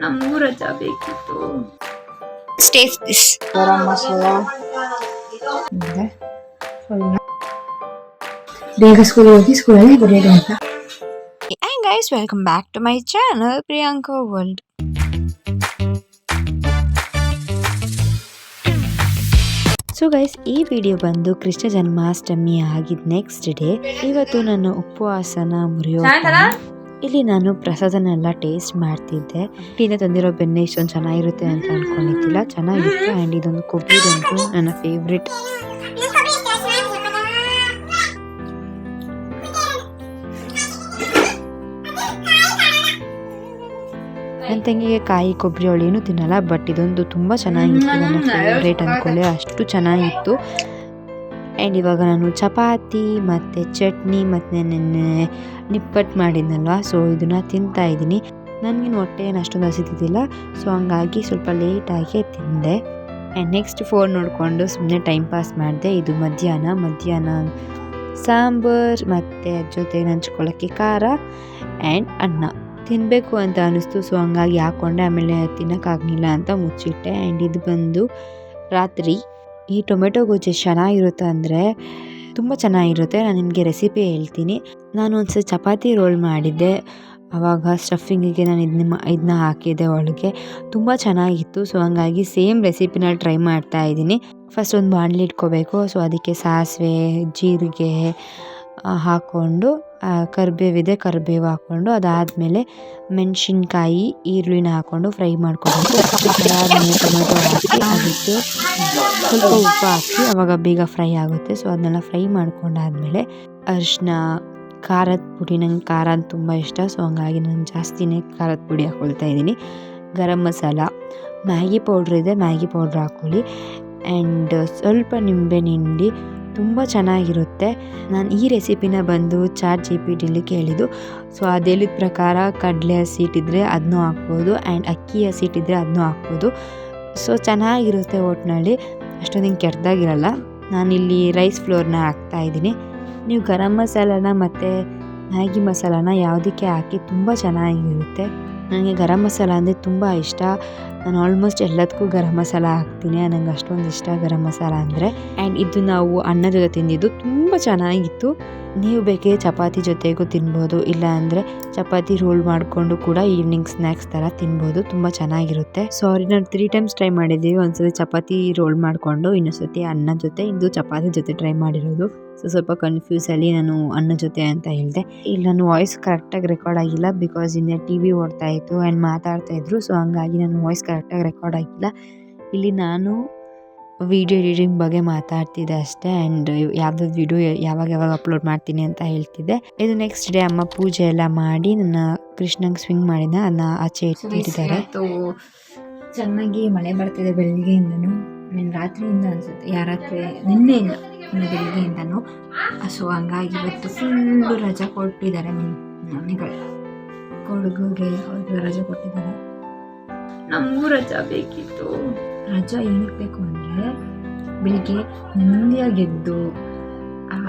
ನಮಗೂ ರಜಾ ಬೇಕಿತ್ತು. ಗರಂ ಮಸಾಲ ಬೇಗ ಸ್ಕೂಲ್ ಹೋಗಿ ಸ್ಕೂಲಲ್ಲಿ ಬರೆಯೋದು ಅಂತ. And guys, welcome back to my channel Priyanka World. So guys, ಈ ವಿಡಿಯೋ ಬಂದು ಕೃಷ್ಣ ಜನ್ಮಾಷ್ಟಮಿ ಆಗಿದ್ ನೆಕ್ಸ್ಟ್ ಡೇ. ಇವತ್ತು ನನ್ನ ಉಪವಾಸನ ಮುರಿಯೋ ಇಲ್ಲಿ ನಾನು ಪ್ರಸಾದನೆಲ್ಲ ಟೇಸ್ಟ್ ಮಾಡ್ತಿದ್ದೆ. ಇನ್ನ ತಂದಿರೋ ಬೆಣ್ಣೆ ಇಷ್ಟೊಂದು ಚೆನ್ನಾಗಿರುತ್ತೆ ಅಂತ ಅನ್ಕೊಂಡಿದ್ದಿಲ್ಲ, ಚೆನ್ನಾಗಿತ್ತು. ಆ್ಯಂಡ್ ಇದೊಂದು ಕೊಬ್ಬಿದಂತೂ ನನ್ನ ಫೇವ್ರೆಟ್. ನನ್ನ ತಂಗಿಗೆ ಕಾಯಿ ಕೊಬ್ಬರಿ ಅವಳೇನು ತಿನ್ನಲ್ಲ, ಬಟ್ ಇದೊಂದು ತುಂಬ ಚೆನ್ನಾಗಿತ್ತು, ನನ್ನ ಫೇವ್ರೇಟ್ ಅಂದ್ಕೊಳ್ಳಿ, ಅಷ್ಟು ಚೆನ್ನಾಗಿತ್ತು. ಆ್ಯಂಡ್ ಇವಾಗ ನಾನು ಚಪಾತಿ ಮತ್ತು ಚಟ್ನಿ ಮತ್ತು ನೆನ್ನೆ ನಿಪ್ಪಟ್ಟು ಮಾಡಿದ್ನಲ್ವ, ಸೊ ಇದನ್ನು ತಿಂತಾ ಇದ್ದೀನಿ. ನನಗೇನು ಹೊಟ್ಟೆ ಏನು ಅಷ್ಟೊಂದು ಹಸಿತಿದ್ದಿಲ್ಲ, ಸೊ ಹಂಗಾಗಿ ಸ್ವಲ್ಪ ಲೇಟಾಗಿ ತಿಂದೆ. ಆ್ಯಂಡ್ ನೆಕ್ಸ್ಟ್ ಫೋನ್ ನೋಡಿಕೊಂಡು ಸುಮ್ಮನೆ ಟೈಮ್ ಪಾಸ್ ಮಾಡಿದೆ. ಇದು ಮಧ್ಯಾಹ್ನ ಸಾಂಬಾರು ಮತ್ತು ಜೊತೆ ನಂಚ್ಕೊಳ್ಳೋಕ್ಕೆ ಖಾರ ಆ್ಯಂಡ್ ಅನ್ನ ತಿನ್ನಬೇಕು ಅಂತ ಅನ್ನಿಸ್ತು. ಸೊ ಹಂಗಾಗಿ ಹಾಕ್ಕೊಂಡೆ, ಆಮೇಲೆ ತಿನ್ನೋಕ್ಕಾಗಲಿಲ್ಲ ಅಂತ ಮುಚ್ಚಿಟ್ಟೆ. ಆ್ಯಂಡ್ ಇದು ಬಂದು ರಾತ್ರಿ. ಈ ಟೊಮೆಟೊ ಗೊಜ್ಜು ಚೆನ್ನಾಗಿರುತ್ತೆ ಅಂದರೆ ತುಂಬ ಚೆನ್ನಾಗಿರುತ್ತೆ. ನಾನು ನಿಮಗೆ ರೆಸಿಪಿ ಹೇಳ್ತೀನಿ. ನಾನು ಒಂದ್ಸಲ ಚಪಾತಿ ರೋಲ್ ಮಾಡಿದ್ದೆ, ಆವಾಗ ಸ್ಟಫಿಂಗಿಗೆ ನಾನು ಇದನ್ನ ಹಾಕಿದ್ದೆ ಒಳಗೆ, ತುಂಬ ಚೆನ್ನಾಗಿತ್ತು. ಸೊ ಹಂಗಾಗಿ ಸೇಮ್ ರೆಸಿಪಿನ ಟ್ರೈ ಮಾಡ್ತಾ ಇದ್ದೀನಿ. ಫಸ್ಟ್ ಒಂದು ಬಾಣಲಿ ಇಟ್ಕೋಬೇಕು. ಸೊ ಅದಕ್ಕೆ ಸಾಸಿವೆ, ಜೀರಿಗೆ ಹಾಕ್ಕೊಂಡು, ಕರಿಬೇವು ಹಾಕ್ಕೊಂಡು, ಅದಾದಮೇಲೆ ಮೆಣಸಿನ್ಕಾಯಿ, ಈರುಳ್ಳಿನ ಹಾಕ್ಕೊಂಡು ಫ್ರೈ ಮಾಡ್ಕೊಬೇಕು. ಅದಾದಮೇಲೆ ಟೊಮೆಟೊ ಹಾಕಿ ಅದಕ್ಕೆ ಸ್ವಲ್ಪ ಉಪ್ಪು ಹಾಕಿ ಆವಾಗ ಬೇಗ ಫ್ರೈ ಆಗುತ್ತೆ. ಸೊ ಅದನ್ನೆಲ್ಲ ಫ್ರೈ ಮಾಡ್ಕೊಂಡಾದ್ಮೇಲೆ ಅರಿಶಿನ, ಖಾರದ ಪುಡಿ, ನಂಗೆ ಖಾರ ತುಂಬ ಇಷ್ಟ, ಸೊ ಹಂಗಾಗಿ ನಾನು ಜಾಸ್ತಿನೇ ಖಾರದ ಪುಡಿ ಹಾಕ್ಕೊಳ್ತಾ ಇದ್ದೀನಿ. ಗರಂ ಮಸಾಲ, ಮ್ಯಾಗಿ ಪೌಡ್ರ್ ಇದೆ, ಮ್ಯಾಗಿ ಪೌಡ್ರ್ ಹಾಕ್ಕೊಳ್ಳಿ. ಆ್ಯಂಡ್ ಸ್ವಲ್ಪ ನಿಂಬೆಹಣ್ಣು ಹಿಂಡಿ, ತುಂಬ ಚೆನ್ನಾಗಿರುತ್ತೆ. ನಾನು ಈ ರೆಸಿಪಿನ ಬಂದು ChatGPTಲಿ ಕೇಳಿದ್ದು. ಸೊ ಅದು ಹೇಳಿದ ಪ್ರಕಾರ ಕಡಲೆ ಹಸಿಟ್ಟಿದ್ರೆ ಅದನ್ನೂ ಹಾಕ್ಬೋದು, ಆ್ಯಂಡ್ ಅಕ್ಕಿ ಹಸಿಟ್ಟಿದ್ರೆ ಅದನ್ನೂ ಹಾಕ್ಬೋದು. ಸೊ ಚೆನ್ನಾಗಿರುತ್ತೆ, ಒಟ್ಟಿನಲ್ಲಿ ಅಷ್ಟೊಂದು ಹಿಂಗೆ ಕೆಟ್ಟದಾಗಿರಲ್ಲ. ನಾನಿಲ್ಲಿ ರೈಸ್ ಫ್ಲೋರ್ನ ಹಾಕ್ತಾಯಿದ್ದೀನಿ. ನೀವು ಗರಂ ಮಸಾಲಾನ ಮತ್ತು ಮ್ಯಾಗಿ ಮಸಾಲಾನ ಯಾವುದಕ್ಕೆ ಹಾಕಿ ತುಂಬ ಚೆನ್ನಾಗಿರುತ್ತೆ. ನನಗೆ ಗರಂ ಮಸಾಲ ಅಂದರೆ ತುಂಬ ಇಷ್ಟ. ನಾನು ಆಲ್ಮೋಸ್ಟ್ ಎಲ್ಲದಕ್ಕೂ ಗರಂ ಮಸಾಲ ಹಾಕ್ತೀನಿ, ನನಗೆ ಅಷ್ಟೊಂದು ಇಷ್ಟ ಗರಂ ಮಸಾಲ ಅಂದರೆ. ಆ್ಯಂಡ್ ಇದು ನಾವು ಅನ್ನದ ಜೊತೆ ತಿಂದಿದ್ದು, ತುಂಬ ಚೆನ್ನಾಗಿತ್ತು. ನೀವು ಬೇಕೇ ಚಪಾತಿ ಜೊತೆಗೂ ತಿನ್ಬೋದು, ಇಲ್ಲ ಅಂದರೆ ಚಪಾತಿ ರೋಲ್ ಮಾಡಿಕೊಂಡು ಕೂಡ ಈವ್ನಿಂಗ್ ಸ್ನ್ಯಾಕ್ಸ್ ಥರ ತಿನ್ಬೋದು, ತುಂಬ ಚೆನ್ನಾಗಿರುತ್ತೆ. ಸಾರಿ, ನಾನು 3 times ಟ್ರೈ ಮಾಡಿದ್ದೀವಿ. ಒಂದ್ಸತಿ ಚಪಾತಿ ರೋಲ್ ಮಾಡಿಕೊಂಡು, ಇನ್ನೊಂದ್ಸತಿ ಅನ್ನದ ಜೊತೆ, ಇದು ಚಪಾತಿ ಜೊತೆ ಟ್ರೈ ಮಾಡಿರೋದು. ಸೊ ಸ್ವಲ್ಪ ಕನ್ಫ್ಯೂಸಲ್ಲಿ ನಾನು ಅನ್ನ ಜೊತೆ ಅಂತ ಹೇಳಿದೆ. ಇಲ್ಲಿ ನನ್ನ ವಾಯ್ಸ್ ಕರೆಕ್ಟಾಗಿ ರೆಕಾರ್ಡ್ ಆಗಿಲ್ಲ, ಬಿಕಾಸ್ ಇನ್ನೇ TV ಓಡ್ತಾ ಇತ್ತು ಆ್ಯಂಡ್ ಮಾತಾಡ್ತಾಯಿದ್ರು. ಸೊ ಹಂಗಾಗಿ ನನ್ನ ವಾಯ್ಸ್ ಕರೆಕ್ಟಾಗಿ ರೆಕಾರ್ಡ್ ಆಗಿಲ್ಲ. ಇಲ್ಲಿ ನಾನು ವಿಡಿಯೋ ಎಡಿಟಿಂಗ್ ಬಗ್ಗೆ ಮಾತಾಡ್ತಿದ್ದೆ ಅಷ್ಟೇ. ಆ್ಯಂಡ್ ಯಾವ್ದು ವಿಡಿಯೋ ಯಾವಾಗ ಅಪ್ಲೋಡ್ ಮಾಡ್ತೀನಿ ಅಂತ ಹೇಳ್ತಿದ್ದೆ. ಇದು ನೆಕ್ಸ್ಟ್ ಡೇ ಅಮ್ಮ ಪೂಜೆ ಎಲ್ಲ ಮಾಡಿ ನನ್ನ ಕೃಷ್ಣಂಗೆ ಸ್ವಿಂಗ್ ಮಾಡಿದ ಅದನ್ನ ಆಚೆ ಇಟ್ಟಿದ್ದಾರೆ. ಚೆನ್ನಾಗಿ ಮಳೆ ಬರ್ತಿದೆ ಬೆಳಗ್ಗೆಯಿಂದನೂ, ರಾತ್ರಿಯಿಂದ ಅನಿಸುತ್ತೆ, ರಾತ್ರಿ ನಿನ್ನೆಯಿಂದ ಬೆಳಗ್ಗೆಯಿಂದನೂ. ಸೊ ಹಂಗಾಗಿ ಇವತ್ತು ಫುಲ್ಲು ರಜಾ ಕೊಟ್ಟಿದ್ದಾರೆ ಮನೆಗಳು, ಕೊಡಗುಗೆ ಅವ್ರಿಗೆ ರಜೆ ಕೊಟ್ಟಿದ್ದಾರೆ. ನಮಗೂ ರಜಾ ಬೇಕಿತ್ತು. ರಜಾ ಏನಕ್ಕೆ ಬೇಕು ಅಂದರೆ ಬೆಳಿಗ್ಗೆ ನೆಮ್ಮದಿಯಾಗಿ ಎದ್ದು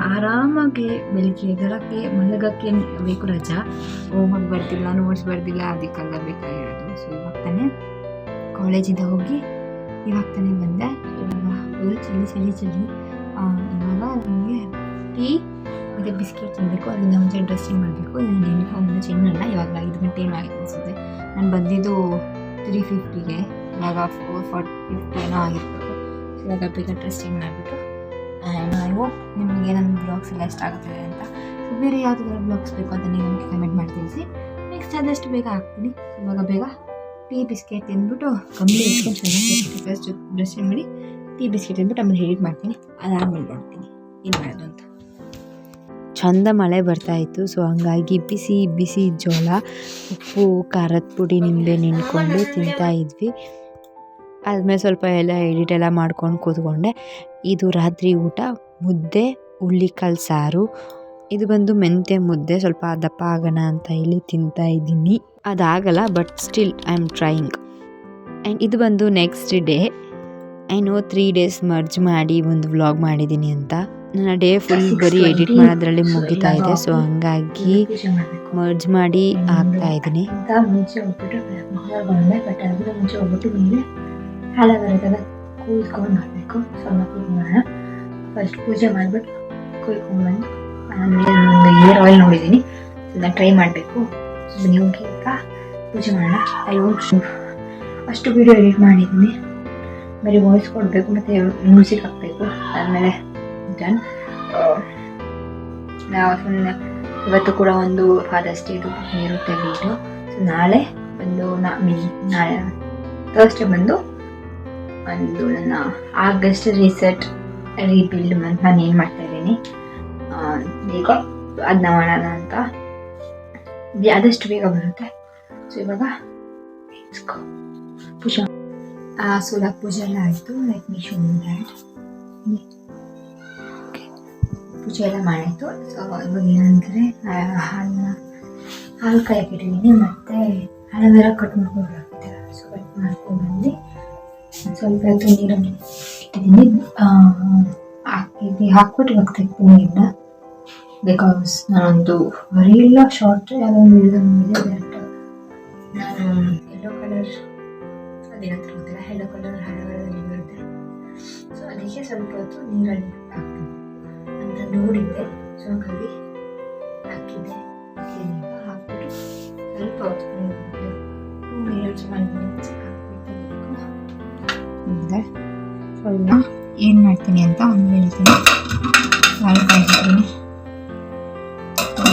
ಆರಾಮಾಗಿ ಬೆಳಿಗ್ಗೆ ಎದ್ದಳಕ್ಕೆ ಮಲಗಕ್ಕೆ ಬೇಕು ರಜಾ. ಹೋಮ್ವರ್ಕ್ ಬರ್ತಿಲ್ಲ, ನೋಟ್ಸ್ ಬರ್ದಿಲ್ಲ, ಅದಕ್ಕೆಲ್ಲ ಬೇಕಾಗಿರೋದು. ಸೊ ಇವಾಗ ತಾನೇ ಕಾಲೇಜಿಂದ ಹೋಗಿ ಇವಾಗ ತಾನೇ ಬಂದೆ. ಇವಾಗ ಚಳಿ ಇವಾಗ ನನಗೆ ಟೀ ಮತ್ತು ಬಿಸ್ಕೆಟ್ ತಿನ್ನಬೇಕು, ಅದರಿಂದ ಮುಂಚೆ ಡ್ರೆಸ್ಸಿಂಗ್ ಮಾಡಬೇಕು. ನಾನು ಯೂನಿಫಾರ್ಮ್ನ ಚೇಂಜ್ ಮಾಡಲ್ಲ, ಇವಾಗ 5 ಗಂಟೆ ಏನೋ ಆಯಿತು ಅನಿಸುತ್ತೆ. ನಾನು ಬಂದಿದ್ದು 3:50ಗೆ, ಇವಾಗ 4:50 ಏನೋ ಆಗಿರ್ಬೇಕು. ಸೊ ಇವಾಗ ಬೇಗ ಡ್ರೆಸ್ಸಿಂಗ್ ಮಾಡಿಬಿಟ್ಟು, ಆ್ಯಂಡ್ ಐ ಹೋಪ್ ನಿಮಗೆ ನನ್ನ ಬ್ಲಾಗ್ಸ್ ಎಲ್ಲ ಇಷ್ಟ ಆಗುತ್ತದೆ ಅಂತ. ಸೊ ಬೇರೆ ಯಾವುದಾದ್ರು ಬ್ಲಾಗ್ಸ್ ಬೇಕು ಅಂತ ನೀವು ನಮಗೆ ಕಮೆಂಟ್ ಮಾಡಿ ತಿಳಿಸಿ, ನೆಕ್ಸ್ಟ್ ಆದಷ್ಟು ಬೇಗ ಹಾಕ್ತೀನಿ. ಇವಾಗ ಬೇಗ ಟೀ ಬಿಸ್ಕೆಟ್ ತಿಂದ್ಬಿಟ್ಟು ಕಂಪ್ಲೀಟ್ ಇಟ್ಕೊಂಡು ಚೆನ್ನಾಗಿ ಫಸ್ಟ್ ಡ್ರೆಸ್ಸಿಂಗ್ ಮಾಡಿ ಟೀ ಬಿಸ್ಕೆಟ್ ತಿಂದ್ಬಿಟ್ಟು ಆಮೇಲೆ ಎಡಿಟ್ ಮಾಡ್ತೀನಿ. ಅದಾದ್ಮೇಲೆ ನೋಡ್ತೀನಿ ಏನು ಮಾಡೋದು ಅಂತ. ಚಂದ ಮಳೆ ಬರ್ತಾಯಿತ್ತು. ಸೊ ಹಂಗಾಗಿ ಬಿಸಿ ಬಿಸಿ ಜೋಳ, ಉಪ್ಪು, ಖಾರದ ಪುಡಿ, ನಿಂಬೆ ನಿಂತ್ಕೊಂಡು ತಿಂತಾಯಿದ್ವಿ. ಆದಮೇಲೆ ಸ್ವಲ್ಪ ಎಲ್ಲ ಎಡಿಟ್ ಎಲ್ಲ ಮಾಡ್ಕೊಂಡು ಕೂತ್ಕೊಂಡೆ. ಇದು ರಾತ್ರಿ ಊಟ, ಮುದ್ದೆ, ಹುಳ್ಳಿಕಾಳು ಸಾರು. ಇದು ಬಂದು ಮೆಂತ್ಯ ಮುದ್ದೆ, ಸ್ವಲ್ಪ ದಪ್ಪ ಆಗೋಣ ಅಂತ ಇಲ್ಲಿ ತಿಂತಾಯಿದ್ದೀನಿ. ಅದಾಗಲ್ಲ, but still I am trying. And ಇದು ಬಂದು next day. I know 3 days merge ಮಾಡಿ ಒಂದು ವ್ಲಾಗ್ ಮಾಡಿದ್ದೀನಿ ಅಂತ. ನನ್ನ ಡೇ ಫುಲ್ ಬರೀ ಎಡಿಟ್ ಮಾಡೋದ್ರಲ್ಲಿ ಮುಗಿತಾ ಇದೆ. ಸೊ ಹಂಗಾಗಿ ಮರ್ಜ್ ಮಾಡಿ ಹಾಕ್ತಾ ಇದ್ದೀನಿ. ಮುಂಚೆ ಹೋಗ್ಬಿಟ್ಟು ಬಟ್ ಅದ್ರ ಮುಂಚೆ ಹೋಗ್ಬಿಟ್ಟು ಮೇಲೆ ಹಾಲ ಬರೋದೆಲ್ಲ ಕೂತ್ಕೊಂಡು ಮಾಡಬೇಕು. ಸ್ವಲ್ಪ ಕೂತ್ಕೊಳ್ಳೋಣ. ಫಸ್ಟ್ ಪೂಜೆ ಮಾಡಿಬಿಟ್ಟು ಕುಯ್ಕೊಂಡ್ಬಂದು ಆಮೇಲೆ ಒಂದು ಏರ್ ಆಯಿಲ್ ನೋಡಿದ್ದೀನಿ, ಅದನ್ನ ಟ್ರೈ ಮಾಡಬೇಕು. ನೀವು ಕೇಳ್ಕ ಪೂಜೆ ಮಾಡೋಣ. ಅಷ್ಟು ವೀಡಿಯೋ ಎಡಿಟ್ ಮಾಡಿದ್ದೀನಿ, ಬರೀ ವಾಯ್ಸ್ ಕೊಡಬೇಕು ಮತ್ತು ಮ್ಯೂಸಿಕ್ ಹಾಕಬೇಕು. ಆದಮೇಲೆ ಡನ್. ನಾವು ಸುಮ್ಮನೆ ಇವತ್ತು ಕೂಡ ಒಂದು ಫಾದರ್ಸ್ ಡೇ ಇರುತ್ತೆ ವೀಡಿಯೋ. ಸೊ ನಾಳೆ ಬಂದು ನಾಳೆ ಥರ್ಸ್ಡೇ ಬಂದು ಒಂದು ನನ್ನ ಆಗಸ್ಟ್ ರೀಸೆಟ್ ರೀಬಿಲ್ಡ್ ಮಂತ್ ನಾನು ಏನು ಮಾಡ್ತಾ ಇದ್ದೀನಿ ಈಗ ಅದನ್ನ ಮಾಡೋಣ ಅಂತ. ಆದಷ್ಟು ಬೇಗ ಬರುತ್ತೆ. ಸೊ ಇವಾಗ ಪೂಜಾ ಸೋಲಾ ಪೂಜೆ ಎಲ್ಲ ಆಯಿತು. Let me show you that. ಪೂಜೆ ಎಲ್ಲ ಮಾಡಾಯಿತು. ಸೊ ಇವಾಗ ಏನಂದರೆ ಹಾಲು ಕಾಯಕ್ಕಿಟ್ಟಿದ್ದೀನಿ ಮತ್ತು ಹಲವೆಲ್ಲ ಕಟ್ ಮಾಡ್ಕೊಂಡು ಹಾಕಿದ್ದಾರೆ. ಸೊ ಕಟ್ ಮಾಡ್ಕೊಂಡು ಬಂದು ಸ್ವಲ್ಪ ಹೊತ್ತು ನೀರಲ್ಲಿ ಇಟ್ಟಿದ್ದೀನಿ. ಹಾಕ್ಬಿಟ್ಟು ಇವಾಗ ತೆಗ್ತೀನಿ ಇಲ್ಲ, ಬಿಕಾಸ್ ನಾನೊಂದು ರೀಲ್ ಶಾರ್ಟ್ ಯಾವುದೋ ಒಂದು ವಿಡಿಯೋ ನೋಡಿದೆ. ನಾನು ಯೆಲ್ಲೋ ಕಲರ್ ಅದೇನಂತ ಗೊತ್ತಿಲ್ಲ, ಯೆಲ್ಲೋ ಕಲರ್ ಹಳಗಳಲ್ಲಿ ಬರುತ್ತೆ. ಸೊ ಅದಕ್ಕೆ ಸ್ವಲ್ಪ ಹೊತ್ತು ನೀರಲ್ಲಿ ಹಾಕ್ತೀನಿ ಅಂತ ನೋಡಿದ್ದೆ. ಸೊ ಹಾಗಾಗಿ ಹಾಕಿದ್ದೆ. ಹಾಕ್ಬಿಟ್ಟು ಸ್ವಲ್ಪ ಹೊತ್ತು 2 ಮಿನಿಟ್ಸ್ 1 ಮಿನಿಟ್ಸ್ ಹಾಕ್ಬಿಟ್ಟು ಸ್ವಲ್ಪ ಏನು ಮಾಡ್ತೀನಿ ಅಂತ ಒಂದು ಹೇಳ್ತೀನಿ. ಹಾಲು ಕಾಯಿಸ್ತೀನಿ,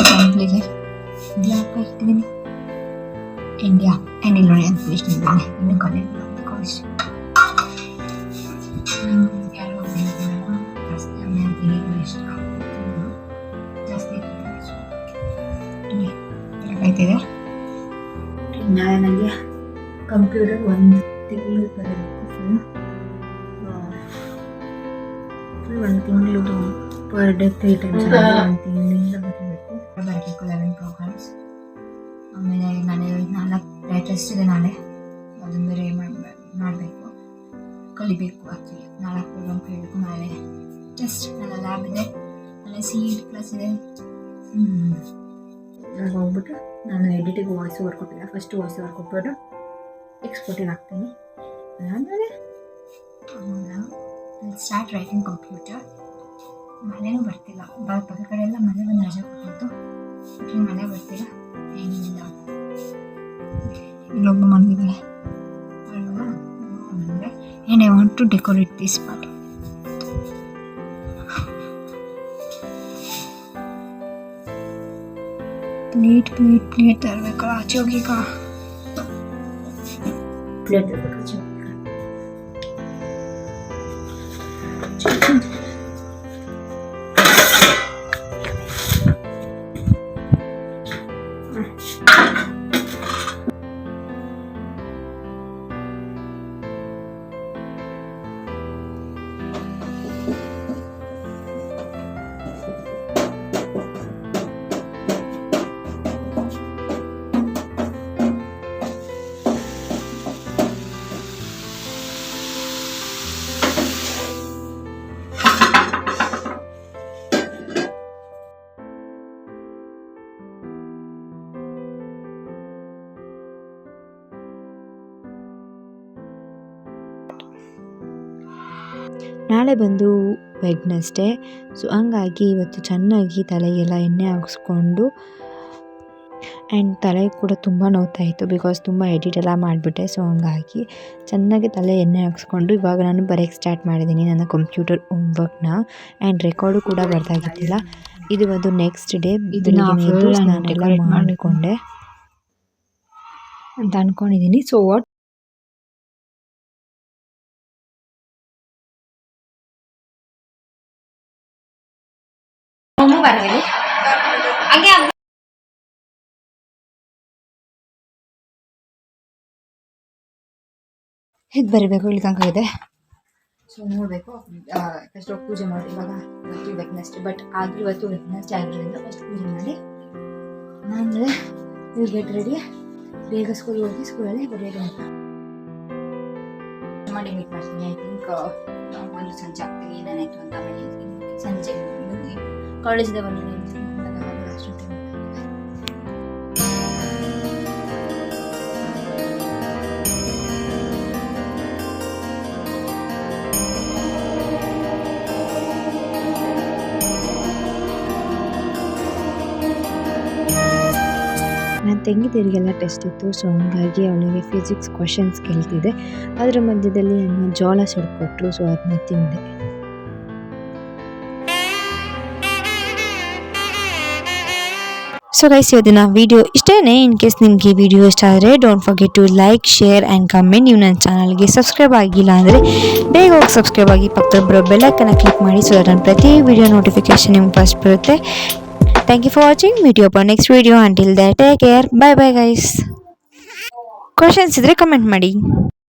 ಗಂಟ್ಲಿಗೆ ಬ್ಲ್ಯಾಕ್ ಹಾಕ್ತಿದ್ದೀನಿ, ಇಂಡಿಯಾ ಎಣ್ಣೆ ನೋಡಿ ಅಂತ ಇಟ್ಟಿದ್ದೀನಿ. ಇನ್ನು ಕಲೆ ಬಿಕಾಸ್ ಯಾರು ಜಾಸ್ತಿ ಅಮ್ಮೆ ಇಷ್ಟ ಜಾಸ್ತಿ ಆಯ್ತಿದೆ. ನಾಳೆ ನನಗೆ ಕಂಪ್ಯೂಟರ್ 1 ತಿಂಗಳು ಬರಬೇಕು. ಫುಲ್ 1 ತಿಂಗಳು ಪರ್ ಡೇ 3 ಟೈಮ್ಸ್ 1 ತಿಂಗಳಿಂದ ಬರಬೇಕು 11 ಪ್ರೋಗ್ರಾಮ್ಸ್. ಆಮೇಲೆ ನಾಳೆ 4 ಟೆಸ್ಟ್ ಇದೆ. ನಾಳೆ ಅದನ್ನು ಬೇರೆ ಮಾಡಬೇಕು, ಕಲಿಬೇಕು. ಆ್ಯಕ್ಚುಲಿ 4 ಪ್ರೋಗ್ರಾಮ್ ಕಲಿಬೇಕು. ನಾಳೆ ಟೆಸ್ಟ್, ನನ್ನ ಲ್ಯಾಬ್ ಇದೆ, ನಾಳೆ CET ಕ್ಲಾಸ್ ಇದೆ. ಇವಾಗ ಹೋಗ್ಬಿಟ್ಟು ನಾನು ಎಡಿಟಿಗೆ ವಾಯ್ಸ್ ಓವರ್ ಕೊಟ್ಟಿಲ್ಲ. ಫಸ್ಟ್ ವಾಯ್ಸ್ ಓವರ್ ಕೊಟ್ಬಿಟ್ಟು ಎಕ್ಸ್ಪೋರ್ಟಿಗೆ ಹಾಕ್ತೀನಿ. ಆಮೇಲೆ ಸ್ಟಾರ್ಟ್ ರೈಟಿಂಗ್ ಕಂಪ್ಯೂಟರ್. ಮಳೆನೂ ಬರ್ತಿಲ್ಲ, ಪಕ್ಕ ಕಡೆ ಎಲ್ಲ ಮಳೆ ಬಂದು ರಜೆ ಕೊಟ್ಟಿತ್ತು, ಬಟ್ ಮಳೆ ಬರ್ತಿಲ್ಲ. ಏನಿಲ್ಲ, ಇಲ್ಲೊಬ್ಬ ಮಲಗಿದ್ದಾಳೆ ಅಲ್ವಾ. And I want to decorate this part. Plate ತರಬೇಕಲ್ಲ, ಆಚೆ ಹೋಗೀಗ ಪ್ಲೇಟ್ ತರಬೇಕು. ಆಚೆ ಹೋಗಿ ನಾಳೆ ಬಂದು ವೆಡ್ನೆಸ್ಡೇ. ಸೊ ಹಂಗಾಗಿ ಇವತ್ತು ಚೆನ್ನಾಗಿ ತಲೆಗೆಲ್ಲ ಎಣ್ಣೆ ಹಾಕಿಸ್ಕೊಂಡು, ಆ್ಯಂಡ್ ತಲೆ ಕೂಡ ತುಂಬ ನೋವ್ತಾ ಇತ್ತು ಬಿಕಾಸ್ ತುಂಬ ಎಡಿಟ್ ಎಲ್ಲ ಮಾಡಿಬಿಟ್ಟೆ. ಸೊ ಹಂಗಾಗಿ ಚೆನ್ನಾಗಿ ತಲೆ ಎಣ್ಣೆ ಹಾಕಿಸ್ಕೊಂಡು ಇವಾಗ ನಾನು ಬರೆಯೋಕ್ಕೆ ಸ್ಟಾರ್ಟ್ ಮಾಡಿದ್ದೀನಿ ನನ್ನ ಕಂಪ್ಯೂಟರ್ ಹೋಮ್ವರ್ಕ್ನ. ಆ್ಯಂಡ್ ರೆಕಾರ್ಡು ಕೂಡ ಬರ್ದಾಗಿದ್ದಿಲ್ಲ. ಇದು ಒಂದು ನೆಕ್ಸ್ಟ್ ಡೇ ಬೆಳಿಗ್ಗೆ ಎದ್ದು ಸ್ನಾನ ಮಾಡಿಕೊಂಡೆ ಅಂತ ಅಂದ್ಕೊಂಡಿದ್ದೀನಿ. ಸೊ ವಾಟ್ ಇದು ಬರೀಬೇಕು, ಇಲ್ಲಿ ತನಕ ಇದೆ. ಸೊ ನೋಡಬೇಕು. ಫಸ್ಟ್ ಹೋಗಿ ಪೂಜೆ ಮಾಡಿ. ಇವಾಗ ಇವತ್ತು ವೆಡ್ನೆಸ್ಡೇ, ಬಟ್ ಆದರೂ ಇವತ್ತು ವೆಡ್ನೆಸ್ಡೇ ಆಗಿರೋದ್ರಿಂದ ಫಸ್ಟ್ ಪೂಜೆ ಮಾಡಿ ಆಮೇಲೆ ನೀವು ಗೆಟ್ ರೆಡಿ. ಬೇಗ ಸ್ಕೂಲ್ಗೆ ಹೋಗಿ ಸ್ಕೂಲಲ್ಲಿ ರೆಡಿ ಅಂತ ಮಾಡಿ ಮೀಟ್ ಮಾಡ್ತೀನಿ. ಐ ಥಿಂಕ್ ಒಂದು ಸಂಜೆ ಆಗ್ತೀನಿ ಏನೇನಾಯಿತು ಅಂತ ಮನೆ ಸಂಜೆ ಕಾಲೇಜಿಂದ ಬಂದಿದ್ದೀನಿ ಅಷ್ಟೊತ್ತಿಗೆ. ನನ್ನ ತಂಗಿದಿರಿಗೆಲ್ಲ ಟೆಸ್ಟ್ ಇತ್ತು, ಸೊ ಹಂಗಾಗಿ ಅವಳಿಗೆ ಫಿಸಿಕ್ಸ್ ಕ್ವಶನ್ಸ್ ಕೇಳ್ತಿದ್ದೆ. ಅದರ ಮಧ್ಯದಲ್ಲಿ ಅಮ್ಮ ಜೋಳ ಸುಡ್ಕೊಟ್ರು, ಸೊ ಅದನ್ನ ತಿಂದೆ. ಸೊ ಗೈಸ್, ಇವತ್ತಿನ ವಿಡಿಯೋ ಇಷ್ಟೇನೆ. ಇನ್ ಕೇಸ್ ನಿಮಗೆ ಈ ವಿಡಿಯೋ ಇಷ್ಟ ಆದರೆ don't forget to like, share and comment. ನೀವು ನನ್ನ ಚಾನಲ್ಗೆ ಸಬ್ಸ್ಕ್ರೈಬ್ ಆಗಿಲ್ಲ ಅಂದರೆ ಬೇಗ ಹೋಗಿ ಸಬ್ಸ್ಕ್ರೈಬ್ ಆಗಿ, ಪಕ್ಕದ ಬರೋ ಬೆಲ್ಲೈಕನ್ನ ಕ್ಲಿಕ್ ಮಾಡಿ, ಸೊ ನನ್ನ ಪ್ರತಿ ವಿಡಿಯೋ ನೋಟಿಫಿಕೇಶನ್ ನಿಮ್ಗೆ ಫಸ್ಟ್ ಬರುತ್ತೆ. Thank you for watching. Meet you upon next video. Until then, take care. Bye bye guys. Questions idre comment ಮಾಡಿ.